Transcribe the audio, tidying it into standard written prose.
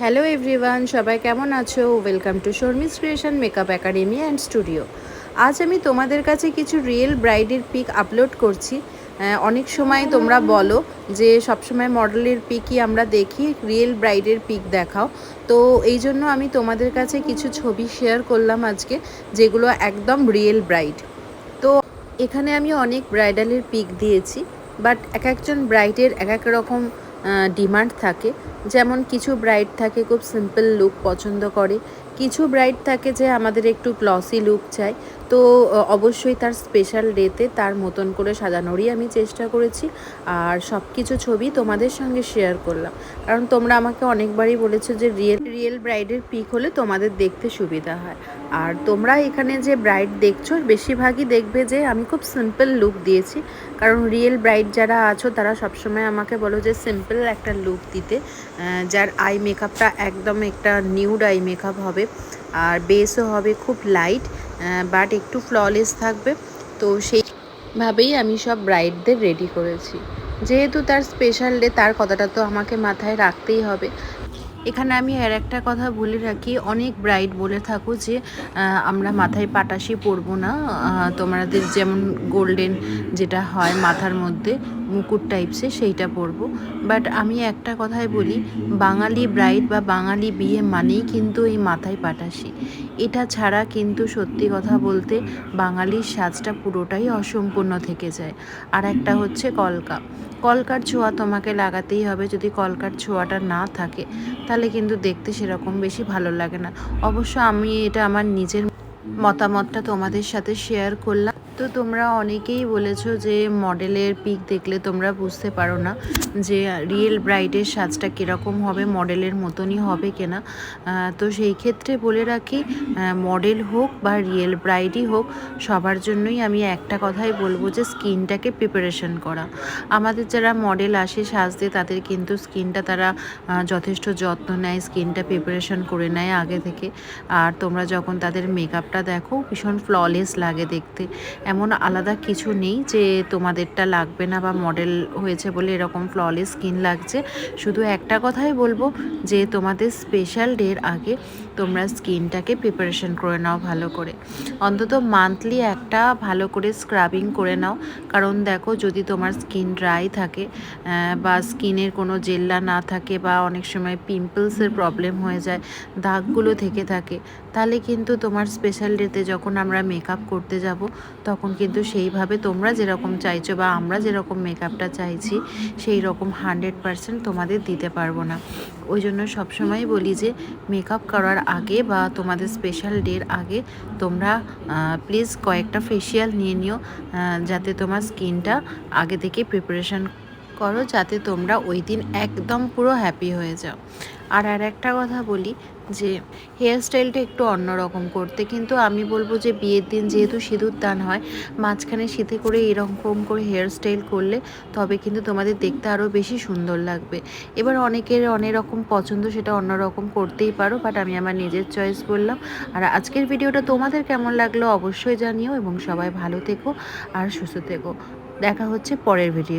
Hello everyone, সবাই কেমন আছো? Welcome to Sharmi's creation makeup academy and studio. আজ আমি তোমাদের কাছে কিছু রিয়েল ব্রাইডের পিক আপলোড করছি। অনেক সময় তোমরা বলো যে সবসময় মডেলের পিকই আমরা দেখি, রিয়েল ব্রাইডের পিক দেখাও। তো এই জন্য আমি তোমাদের কাছে কিছু ছবি শেয়ার করলাম আজকে, যেগুলো একদম রিয়েল ব্রাইড। তো এখানে আমি অনেক ব্রাইডালের পিক দিয়েছি, বাট এক একজন ব্রাইডের এক এক রকম ডিমান্ড থাকে। যেমন কিছু ব্রাইড থাকে খুব সিম্পল লুক পছন্দ করে, কিছু ব্রাইড থাকে যে আমাদের একটু গ্লসি লুক চাই। তো অবশ্যই তার স্পেশাল ডেতে তার মতন করে সাজানোরই আমি চেষ্টা করেছি, আর সব কিছু ছবি তোমাদের সঙ্গে শেয়ার করলাম। কারণ তোমরা আমাকে অনেকবারই বলেছো যে রিয়েল ব্রাইডের পিক হলে তোমাদের দেখতে সুবিধা হয়। আর তোমরা এখানে যে ব্রাইড দেখছো বেশিরভাগই দেখবে যে আমি খুব সিম্পল লুক দিয়েছি, কারণ রিয়েল ব্রাইড যারা আছো তারা সবসময় আমাকে বলো যে সিম্পল একটা লুক দিতে, যার আই মেকআপটা একদম একটা নিউড আই মেকআপ হবে, আর বেসও হবে খুব লাইট, বাট একটু ফ্ললেস থাকবে। তো সেইভাবেই আমি সব ব্রাইডদের রেডি করেছি। যেহেতু তার স্পেশাল ডে, তার কথাটা তো আমাকে মাথায় রাখতেই হবে। এখানে আমি আর একটা কথা বলে রাখি, অনেক ব্রাইড বলে থাকো যে আমরা মাথায় পাটাশি পরবো না, তোমাদের যেমন গোল্ডেন যেটা হয় মাথার মধ্যে মুকুট টাইপসের সেইটা পরবো। বাট আমি একটা কথাই বলি, বাঙালি ব্রাইড বা বাঙালি বিয়ে মানেই কিন্তু এই মাথায় পাটাশি। এটা ছাড়া কিন্তু সত্যি কথা বলতে বাঙালির সাজটা পুরোটাই অসম্পূর্ণ থেকে যায়। আর একটা হচ্ছে কলকার ছোঁয়া তোমাকে লাগাতেই হবে। যদি কলকার ছোঁয়াটা না থাকে তাহলে কিন্তু দেখতে সেরকম বেশি ভালো লাগে না। অবশ্য আমি এটা আমার নিজের মতামতটা তোমাদের সাথে শেয়ার করলাম। তো তোমরা অনেকেই বলেছো যে মডেলের পিক দেখলে তোমরা বুঝতে পারো না যে রিয়েল ব্রাইডের সাজটা কীরকম হবে, মডেলের মতনই হবে কিনা। তো সেই ক্ষেত্রে বলে রাখি, মডেল হোক বা রিয়েল ব্রাইডই হোক, সবার জন্যই আমি একটা কথাই বলবো যে স্কিনটাকে প্রিপারেশন করা। আমাদের যারা মডেল আসে সাজতে তাদের কিন্তু স্কিনটা তারা যথেষ্ট যত্ন নেয়, স্কিনটা প্রিপারেশন করে নেয় আগে থেকে। আর তোমরা যখন তাদের মেকআপটা দেখো ভীষণ ফ্ললেস লাগে দেখতে। এমন আলাদা কিছু নেই যে তোমাদেরটা লাগবে না বা মডেল হয়েছে বলে এরকম ফ্ললেস স্কিন লাগছে। শুধু একটা কথাই বলবো যে তোমাদের স্পেশাল ডের আগে তোমরা স্কিনটাকে প্রিপারেশন করে নাও ভালো করে। অন্তত মান্থলি একটা ভালো করে স্ক্রাবিং করে নাও। কারণ দেখো, যদি তোমার স্কিন ড্রাই থাকে বা স্কিনের কোনো জেল্লা না থাকে, বা অনেক সময় পিম্পলসের প্রবলেম হয়ে যায়, দাগগুলো থেকে থাকে, তাহলে কিন্তু তোমার স্পেশাল ডেতে যখন আমরা মেকআপ করতে যাব তখন কিন্তু সেইভাবে তোমরা যেরকম চাইছো বা আমরা যেরকম মেকআপটা চাইছি সেই রকম 100% তোমাদের দিতে পারবো না। ওই জন্য সবসময় বলি যে মেকআপ করার আগে বা তোমাদের স্পেশাল ডের আগে তোমরা প্লিজ কয়েকটা ফেসিয়াল নিয়ে নিও, যাতে তোমার স্কিনটা আগে থেকে প্রিপারেশন করো, যাতে তোমরা ওই দিন একদম পুরো হ্যাপি হয়ে যাও। আর একটা কথা বলি যে হেয়ার স্টাইলটা একটু অন্যরকম করতে, কিন্তু আমি বলবো যে বিয়ের দিন যেহেতু সিঁদুর দান হয়, মাঝখানে সিঁথে করে এরকম করে হেয়ার স্টাইল করলে তবে কিন্তু তোমাদের দেখতে আরও বেশি সুন্দর লাগবে। এবার অনেকের অনেক রকম পছন্দ, সেটা অন্যরকম করতেই পারো, বাট আমি আমার নিজের চয়েস বললাম। আর আজকের ভিডিওটা তোমাদের কেমন লাগলো অবশ্যই জানিও, এবং সবাই ভালো থেকো আর সুস্থ থেকো। দেখা হচ্ছে পরের ভিডিও।